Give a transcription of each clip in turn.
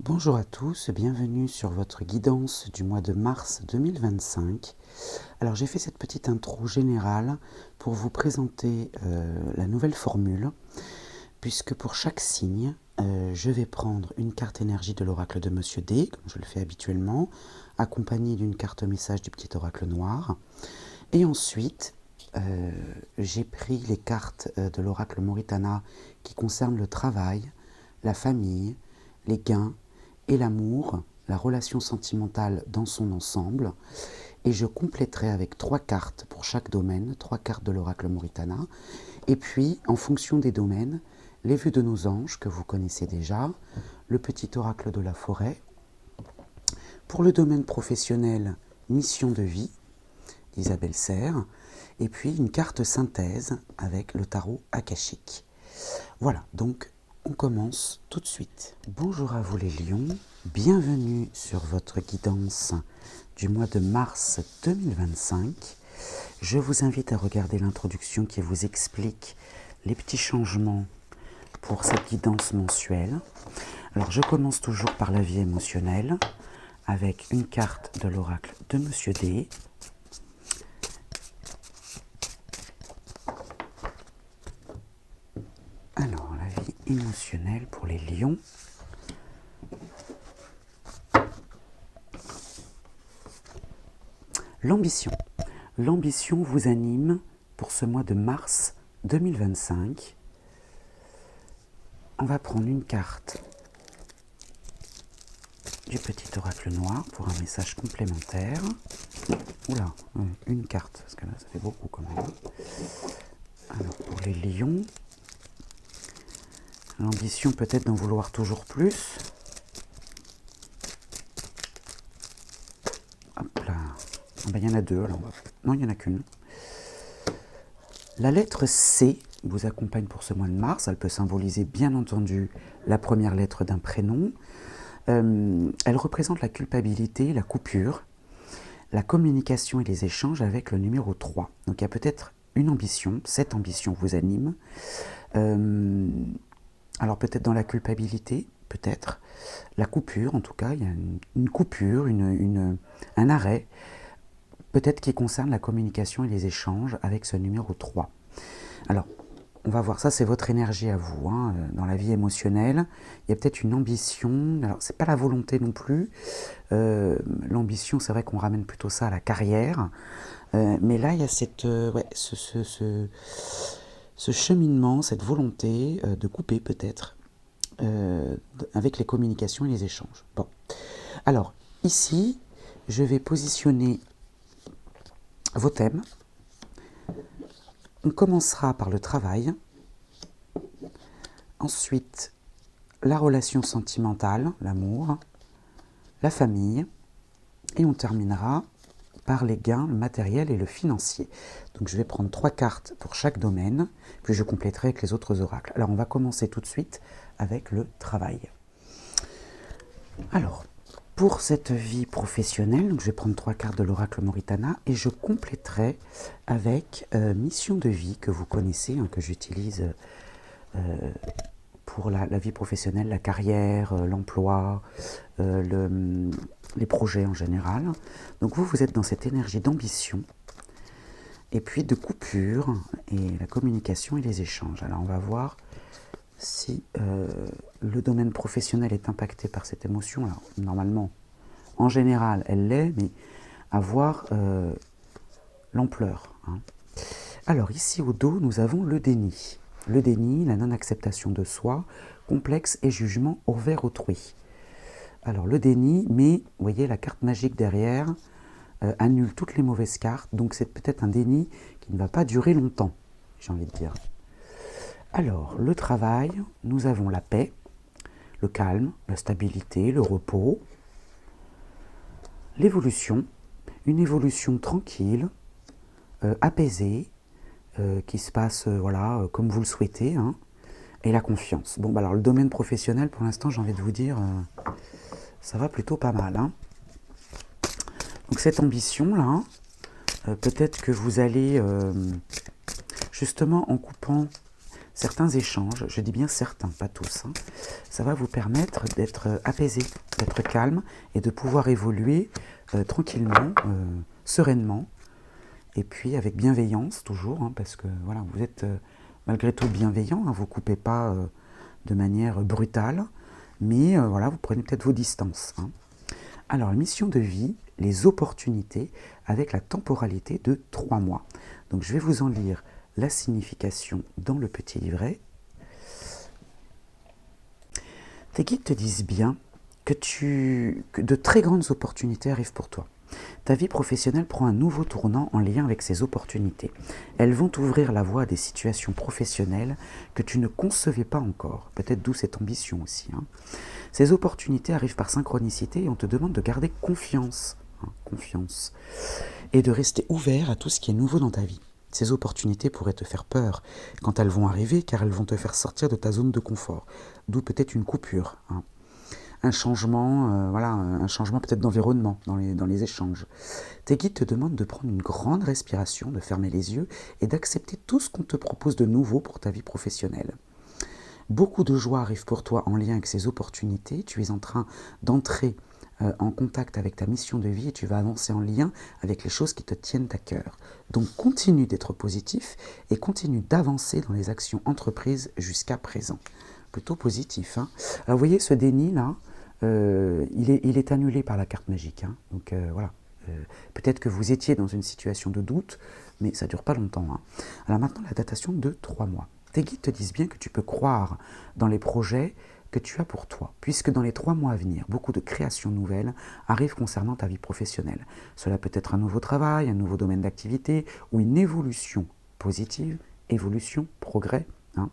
Bonjour à tous, bienvenue sur votre guidance du mois de mars 2025. Alors j'ai fait cette petite intro générale pour vous présenter la nouvelle formule, puisque pour chaque signe, je vais prendre une carte énergie de l'oracle de Monsieur D, comme je le fais habituellement, accompagnée d'une carte message du petit oracle noir. Et ensuite, j'ai pris les cartes de l'oracle Moritana qui concernent le travail, la famille, les gains, et l'amour, la relation sentimentale dans son ensemble, et je compléterai avec 3 cartes pour chaque domaine, 3 cartes de l'oracle Moritana, et puis en fonction des domaines, les vues de nos anges que vous connaissez déjà, le petit oracle de la forêt, pour le domaine professionnel, mission de vie, d'Isabelle Serre, et puis une carte synthèse avec le tarot akashique. Voilà, donc on commence tout de suite. Bonjour à vous les lions, bienvenue sur votre guidance du mois de mars 2025. Je vous invite à regarder l'introduction qui vous explique les petits changements pour cette guidance mensuelle. Alors je commence toujours par la vie émotionnelle avec une carte de l'oracle de Monsieur D. Alors, la vie émotionnelle pour les lions. L'ambition. L'ambition vous anime pour ce mois de mars 2025. On va prendre une carte du petit oracle noir pour un message complémentaire. Oula, une carte, parce que là ça fait beaucoup quand même. Alors pour les lions, l'ambition peut-être d'en vouloir toujours plus. Hop là. Ah ben, il y en a deux, alors non, il n'y en a qu'une. La lettre C vous accompagne pour ce mois de mars. Elle peut symboliser bien entendu la première lettre d'un prénom. Elle représente la culpabilité, la coupure, la communication et les échanges avec le numéro 3. Donc il y a peut-être une ambition, cette ambition vous anime. Alors peut-être dans la culpabilité, peut-être. La coupure, en tout cas, il y a une coupure, un arrêt, peut-être qui concerne la communication et les échanges avec ce numéro 3. Alors, on va voir, ça c'est votre énergie à vous, hein, dans la vie émotionnelle. Il y a peut-être une ambition, alors c'est pas la volonté non plus. L'ambition, c'est vrai qu'on ramène plutôt ça à la carrière. Mais là, il y a ce cheminement, cette volonté de couper peut-être avec les communications et les échanges. Bon. Alors, ici, je vais positionner vos thèmes. On commencera par le travail, ensuite la relation sentimentale, l'amour, la famille, et on terminera par les gains, le matériel et le financier. Donc je vais prendre 3 cartes pour chaque domaine, puis je compléterai avec les autres oracles. Alors on va commencer tout de suite avec le travail. Alors, pour cette vie professionnelle, donc je vais prendre 3 cartes de l'oracle Moritana et je compléterai avec mission de vie que vous connaissez, hein, que j'utilise pour la vie professionnelle, la carrière, l'emploi, les projets en général. Donc vous êtes dans cette énergie d'ambition et puis de coupure et la communication et les échanges. Alors on va voir si le domaine professionnel est impacté par cette émotion. Alors normalement, en général, elle l'est, mais à voir l'ampleur. Hein. Alors ici au dos, nous avons le déni. Le déni, la non-acceptation de soi, complexe et jugement envers autrui. Alors le déni, mais vous voyez la carte magique derrière annule toutes les mauvaises cartes, donc c'est peut-être un déni qui ne va pas durer longtemps, j'ai envie de dire. Alors le travail, nous avons la paix, le calme, la stabilité, le repos, l'évolution, une évolution tranquille, apaisée, qui se passe comme vous le souhaitez, hein, et la confiance. Bon, bah alors le domaine professionnel, pour l'instant, j'ai envie de vous dire, ça va plutôt pas mal. Hein. Donc cette ambition-là, peut-être que vous allez, justement en coupant certains échanges, je dis bien certains, pas tous, hein, ça va vous permettre d'être apaisé, d'être calme et de pouvoir évoluer tranquillement, sereinement, et puis avec bienveillance toujours, hein, parce que voilà, vous êtes malgré tout bienveillant, hein, vous ne coupez pas de manière brutale, mais voilà, vous prenez peut-être vos distances. Hein. Alors, mission de vie, les opportunités avec la temporalité de 3 mois. Donc, je vais vous en lire la signification dans le petit livret. Tes guides te disent bien que de très grandes opportunités arrivent pour toi. Ta vie professionnelle prend un nouveau tournant en lien avec ces opportunités. Elles vont t'ouvrir la voie à des situations professionnelles que tu ne concevais pas encore. Peut-être d'où cette ambition aussi. Hein. Ces opportunités arrivent par synchronicité et on te demande de garder confiance. Hein, confiance. Et de rester ouvert à tout ce qui est nouveau dans ta vie. Ces opportunités pourraient te faire peur quand elles vont arriver car elles vont te faire sortir de ta zone de confort. D'où peut-être une coupure. Hein. Un changement, voilà, un changement peut-être d'environnement dans les échanges. Tes guides te demandent de prendre une grande respiration, de fermer les yeux et d'accepter tout ce qu'on te propose de nouveau pour ta vie professionnelle. Beaucoup de joie arrive pour toi en lien avec ces opportunités. Tu es en train d'entrer en contact avec ta mission de vie et tu vas avancer en lien avec les choses qui te tiennent à cœur. Donc continue d'être positif et continue d'avancer dans les actions entreprises jusqu'à présent. Plutôt positif. Hein. Alors vous voyez ce déni là, il est annulé par la carte magique. Hein. Donc voilà. Peut-être que vous étiez dans une situation de doute, mais ça ne dure pas longtemps. Hein. Alors maintenant la datation de 3 mois. Tes guides te disent bien que tu peux croire dans les projets que tu as pour toi, puisque dans les 3 mois à venir, beaucoup de créations nouvelles arrivent concernant ta vie professionnelle. Cela peut être un nouveau travail, un nouveau domaine d'activité ou une évolution positive, évolution, progrès, hein,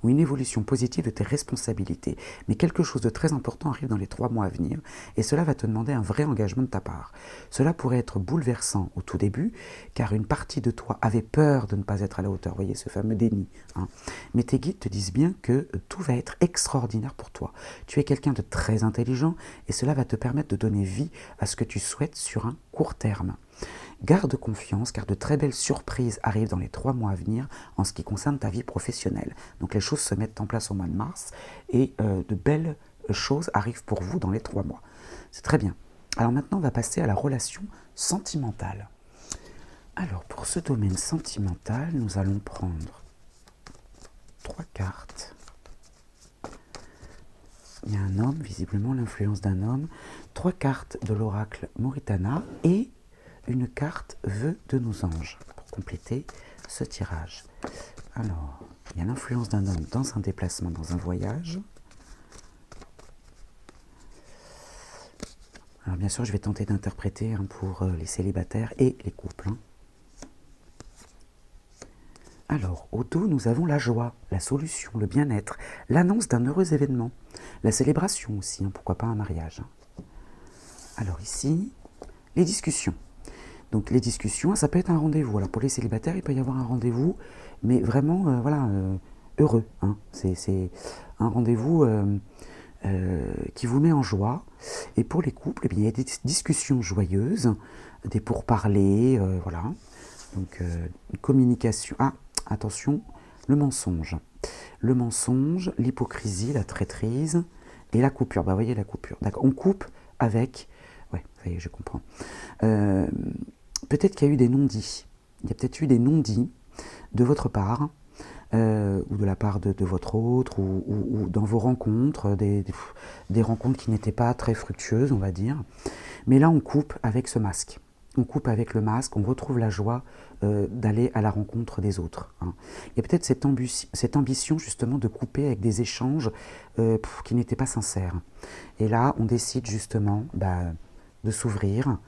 ou une évolution positive de tes responsabilités. Mais quelque chose de très important arrive dans les 3 mois à venir et cela va te demander un vrai engagement de ta part. Cela pourrait être bouleversant au tout début car une partie de toi avait peur de ne pas être à la hauteur. Vous voyez ce fameux déni. Hein. Mais tes guides te disent bien que tout va être extraordinaire pour toi. Tu es quelqu'un de très intelligent et cela va te permettre de donner vie à ce que tu souhaites sur un court terme. Garde confiance car de très belles surprises arrivent dans les 3 mois à venir en ce qui concerne ta vie professionnelle. Donc les choses se mettent en place au mois de mars et de belles choses arrivent pour vous dans les 3 mois. C'est très bien. Alors maintenant on va passer à la relation sentimentale. Alors pour ce domaine sentimental, nous allons prendre 3 cartes. Il y a un homme, visiblement l'influence d'un homme, 3 cartes de l'oracle Moritana et une carte vœu de nos anges pour compléter ce tirage. Alors, il y a l'influence d'un homme dans un déplacement, dans un voyage. Alors bien sûr, je vais tenter d'interpréter hein, pour les célibataires et les couples. Hein. Alors, au dos, nous avons la joie, la solution, le bien-être, l'annonce d'un heureux événement, la célébration aussi, hein, pourquoi pas un mariage. Hein. Alors ici, les discussions. Donc les discussions, ça peut être un rendez-vous. Alors pour les célibataires, il peut y avoir un rendez-vous, mais vraiment, voilà, heureux. Hein. C'est un rendez-vous qui vous met en joie. Et pour les couples, eh bien, il y a des discussions joyeuses, des pourparlers, voilà. Donc une communication. Ah, attention, le mensonge. Le mensonge, l'hypocrisie, la traîtrise et la coupure. Bah, vous voyez la coupure. D'accord. On coupe avec... Ouais, ça y est, je comprends. Peut-être qu'il y a eu des non-dits. Il y a peut-être eu des non-dits de votre part, ou de la part de votre autre, ou dans vos rencontres, des rencontres qui n'étaient pas très fructueuses, on va dire. Mais là, on coupe avec ce masque. On coupe avec le masque, on retrouve la joie d'aller à la rencontre des autres. Hein. Il y a peut-être cette ambition justement de couper avec des échanges qui n'étaient pas sincères. Et là, on décide justement de s'ouvrir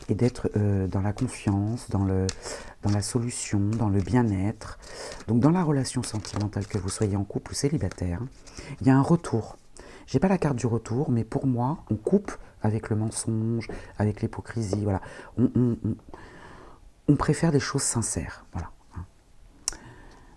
et d'être dans la confiance, dans la solution, dans le bien-être. Donc dans la relation sentimentale, que vous soyez en couple ou célibataire, il y a un retour. Je n'ai pas la carte du retour, mais pour moi, on coupe avec le mensonge, avec l'hypocrisie. Voilà. On préfère des choses sincères. Voilà.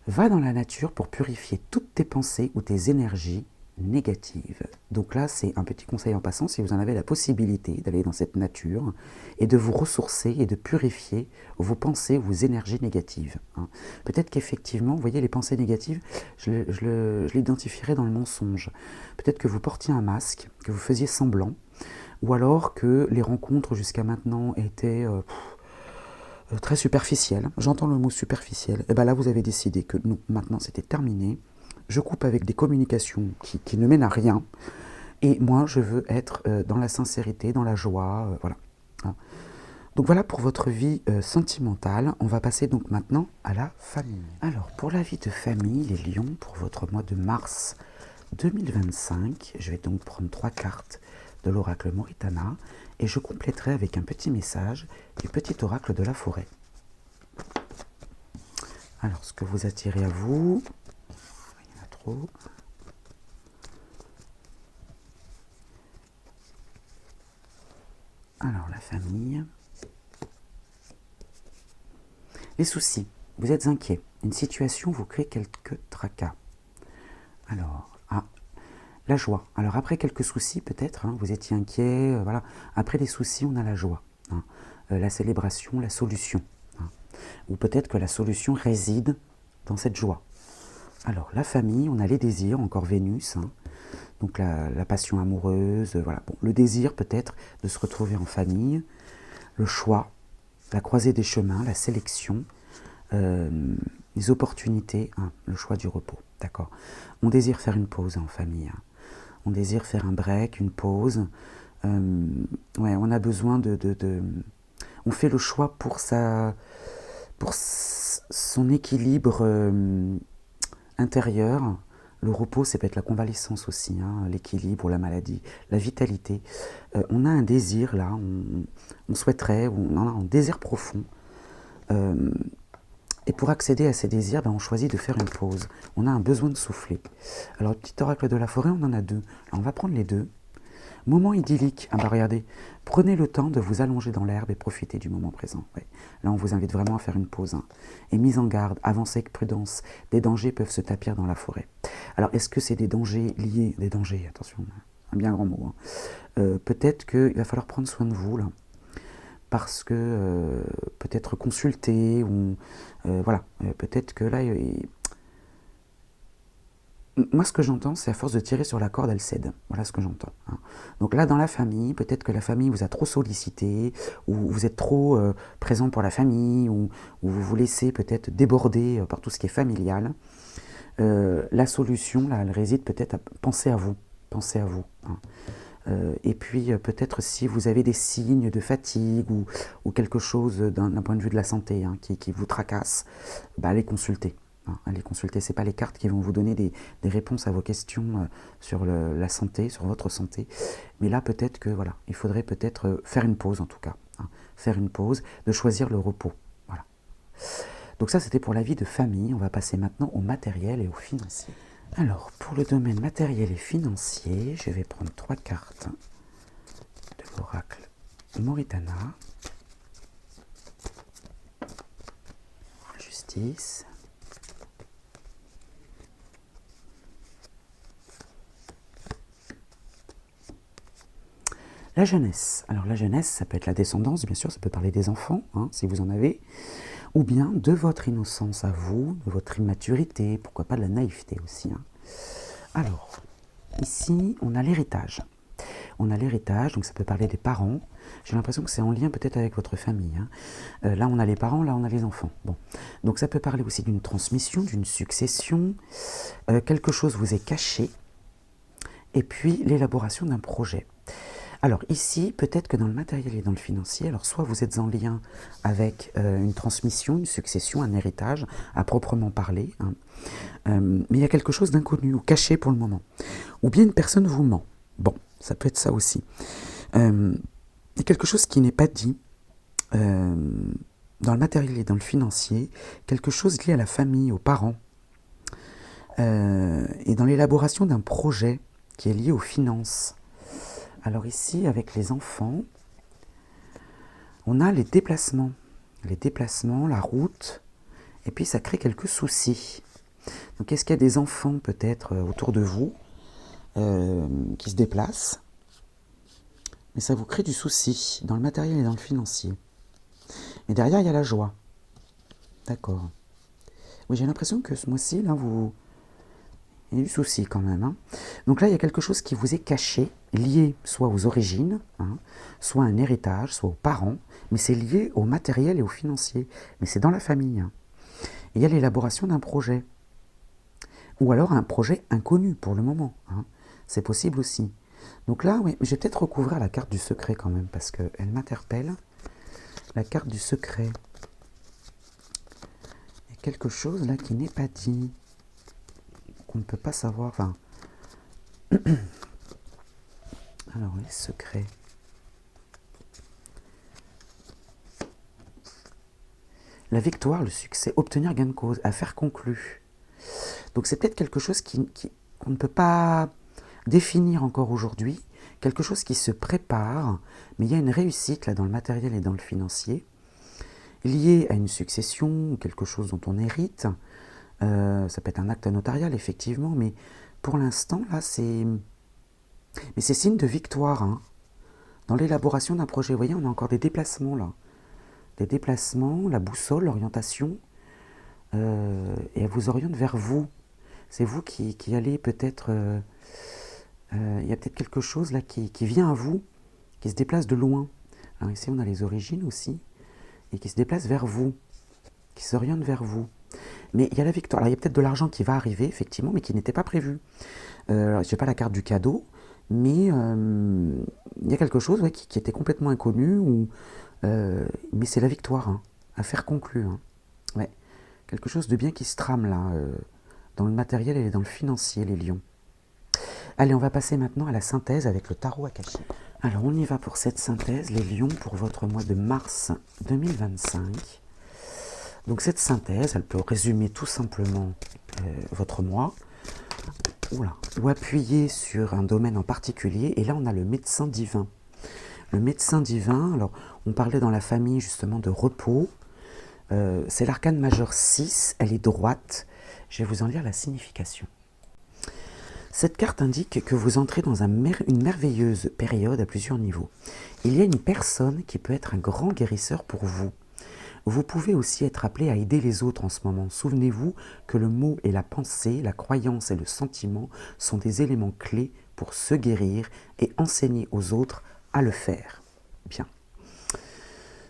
Va dans la nature pour purifier toutes tes pensées ou tes énergies négative. Donc là, c'est un petit conseil en passant, si vous en avez la possibilité d'aller dans cette nature et de vous ressourcer et de purifier vos pensées, vos énergies négatives. Hein. Peut-être qu'effectivement, vous voyez, les pensées négatives, je l'identifierais dans le mensonge. Peut-être que vous portiez un masque, que vous faisiez semblant, ou alors que les rencontres jusqu'à maintenant étaient très superficielles. J'entends le mot superficiel. Et bien là, vous avez décidé que non, maintenant c'était terminé. Je coupe avec des communications qui ne mènent à rien. Et moi, je veux être dans la sincérité, dans la joie. Voilà. Hein. Donc voilà pour votre vie sentimentale. On va passer donc maintenant à la famille. Alors, pour la vie de famille, les lions, pour votre mois de mars 2025, je vais donc prendre 3 cartes de l'oracle Moritana et je compléterai avec un petit message du petit oracle de la forêt. Alors, ce que vous attirez à vous, il y en a trop. Alors, la famille. Les soucis, vous êtes inquiet. Une situation vous crée quelques tracas. Alors, la joie. Alors après quelques soucis peut-être, hein, vous étiez inquiet, voilà. Après les soucis, on a la joie, hein, la célébration, la solution. Hein. Ou peut-être que la solution réside dans cette joie. Alors la famille, on a les désirs, encore Vénus, hein, donc la passion amoureuse, voilà. Bon, le désir peut-être de se retrouver en famille, le choix, la croisée des chemins, la sélection, les opportunités, hein, le choix du repos, d'accord. On désire faire une pause en famille, hein. On désire faire un break, une pause. Ouais, on a besoin on fait le choix pour son équilibre intérieur. Le repos, ça peut être la convalescence aussi, hein, l'équilibre ou la maladie, la vitalité. On a un désir là, on souhaiterait, on a un désir profond. Et pour accéder à ces désirs, on choisit de faire une pause. On a un besoin de souffler. Alors, le petit oracle de la forêt, on en a 2. Alors, on va prendre les 2. Moment idyllique. Ah bah regardez, prenez le temps de vous allonger dans l'herbe et profitez du moment présent. Ouais. Là, on vous invite vraiment à faire une pause. Hein. Et mise en garde, avancez avec prudence. Des dangers peuvent se tapir dans la forêt. Alors, est-ce que c'est des dangers liés, des dangers, attention, un bien grand mot. Hein. Peut-être qu'il va falloir prendre soin de vous, là. Parce que peut-être consulter, ou voilà, peut-être que là, moi ce que j'entends, c'est à force de tirer sur la corde, elle cède, voilà ce que j'entends. Hein. Donc là, dans la famille, peut-être que la famille vous a trop sollicité, ou vous êtes trop présent pour la famille, ou vous vous laissez peut-être déborder par tout ce qui est familial. La solution, là, elle réside peut-être à penser à vous, hein. Et puis peut-être si vous avez des signes de fatigue ou quelque chose d'un point de vue de la santé, hein, qui vous tracasse, allez consulter. Hein, allez consulter. Ce n'est pas les cartes qui vont vous donner des réponses à vos questions sur la santé, sur votre santé. Mais là peut-être que voilà, il faudrait peut-être faire une pause en tout cas. Hein, faire une pause, de choisir le repos. Voilà. Donc ça c'était pour la vie de famille. On va passer maintenant au matériel et au financier. Alors, pour le domaine matériel et financier, je vais prendre 3 cartes de l'oracle Moritana. Justice. La jeunesse. Alors la jeunesse, ça peut être la descendance, bien sûr, ça peut parler des enfants, hein, si vous en avez, ou bien de votre innocence à vous, de votre immaturité, pourquoi pas de la naïveté aussi. Hein. Alors, ici, on a l'héritage. On a l'héritage, donc ça peut parler des parents. J'ai l'impression que c'est en lien peut-être avec votre famille. Hein. Là, on a les parents, là, on a les enfants. Bon. Donc ça peut parler aussi d'une transmission, d'une succession. Quelque chose vous est caché. Et puis, l'élaboration d'un projet. Alors ici, peut-être que dans le matériel et dans le financier, alors soit vous êtes en lien avec une transmission, une succession, un héritage, à proprement parler, hein, mais il y a quelque chose d'inconnu ou caché pour le moment. Ou bien une personne vous ment. Bon, ça peut être ça aussi. Il y a quelque chose qui n'est pas dit dans le matériel et dans le financier, quelque chose lié à la famille, aux parents, et dans l'élaboration d'un projet qui est lié aux finances. Alors ici, avec les enfants, on a les déplacements, la route, et puis ça crée quelques soucis. Donc est-ce qu'il y a des enfants peut-être autour de vous qui se déplacent, mais ça vous crée du souci dans le matériel et dans le financier. Mais derrière, il y a la joie. D'accord. Oui, j'ai l'impression que ce mois-ci, là, il y a du souci quand même, hein. Donc là, il y a quelque chose qui vous est caché, lié soit aux origines, hein, soit à un héritage, soit aux parents, mais c'est lié au matériel et au financier. Mais c'est dans la famille, hein. Et il y a l'élaboration d'un projet. Ou alors un projet inconnu pour le moment, hein. C'est possible aussi. Donc là, oui, je vais peut-être recouvrir la carte du secret quand même, parce qu'elle m'interpelle. La carte du secret. Il y a quelque chose là qui n'est pas dit, qu'on ne peut pas savoir. Enfin, alors, les secrets. La victoire, le succès, obtenir gain de cause, affaire conclue. Donc c'est peut-être quelque chose qu'on ne peut pas définir encore aujourd'hui, quelque chose qui se prépare, mais il y a une réussite là dans le matériel et dans le financier, liée à une succession, quelque chose dont on hérite. Ça peut être un acte notarial, effectivement, mais pour l'instant, là, c'est signe de victoire, hein. Dans l'élaboration d'un projet, vous voyez, on a encore des déplacements, là. Des déplacements, la boussole, l'orientation, et elle vous oriente vers vous. C'est vous qui allez peut-être... il y a peut-être quelque chose là qui vient à vous, qui se déplace de loin. Alors ici, on a les origines aussi, et qui se déplace vers vous, qui s'oriente vers vous. Mais il y a la victoire. Alors, il y a peut-être de l'argent qui va arriver, effectivement, mais qui n'était pas prévu. Je n'ai pas la carte du cadeau, mais il y a quelque chose, ouais, qui était complètement inconnu, mais c'est la victoire, hein, affaire conclue, hein. Ouais. Quelque chose de bien qui se trame là, dans le matériel et dans le financier, les lions. Allez, on va passer maintenant à la synthèse avec le tarot akashique. Alors, on y va pour cette synthèse, les lions, pour votre mois de mars 2025. Donc, cette synthèse, elle peut résumer tout simplement votre mois, ou appuyer sur un domaine en particulier. Et là, on a le médecin divin. Le médecin divin, alors, on parlait dans la famille justement de repos. C'est l'arcane majeur 6, elle est droite. Je vais vous en lire la signification. Cette carte indique que vous entrez dans une merveilleuse période à plusieurs niveaux. Il y a une personne qui peut être un grand guérisseur pour vous. Vous pouvez aussi être appelé à aider les autres en ce moment. Souvenez-vous que le mot et la pensée, la croyance et le sentiment sont des éléments clés pour se guérir et enseigner aux autres à le faire. Bien.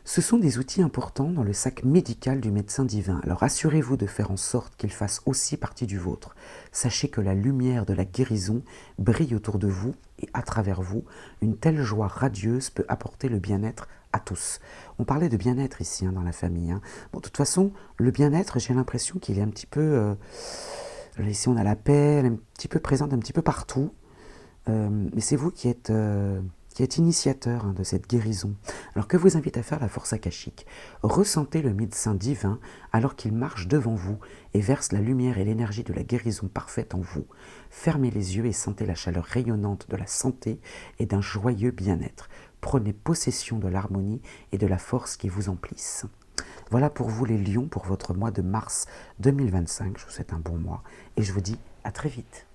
Ce sont des outils importants dans le sac médical du médecin divin, alors assurez-vous de faire en sorte qu'ils fassent aussi partie du vôtre. Sachez que la lumière de la guérison brille autour de vous et à travers vous. Une telle joie radieuse peut apporter le bien-être à tous. On parlait de bien-être ici, hein, dans la famille, hein. Bon, de toute façon, le bien-être, j'ai l'impression qu'il est un petit peu... ici, on a la paix, elle est un petit peu présente un petit peu partout. Mais c'est vous qui êtes initiateur, hein, de cette guérison. Alors que vous invite à faire la force akashique. Ressentez le médecin divin alors qu'il marche devant vous et verse la lumière et l'énergie de la guérison parfaite en vous. Fermez les yeux et sentez la chaleur rayonnante de la santé et d'un joyeux bien-être. Prenez possession de l'harmonie et de la force qui vous emplissent. Voilà pour vous les lions pour votre mois de mars 2025. Je vous souhaite un bon mois et je vous dis à très vite.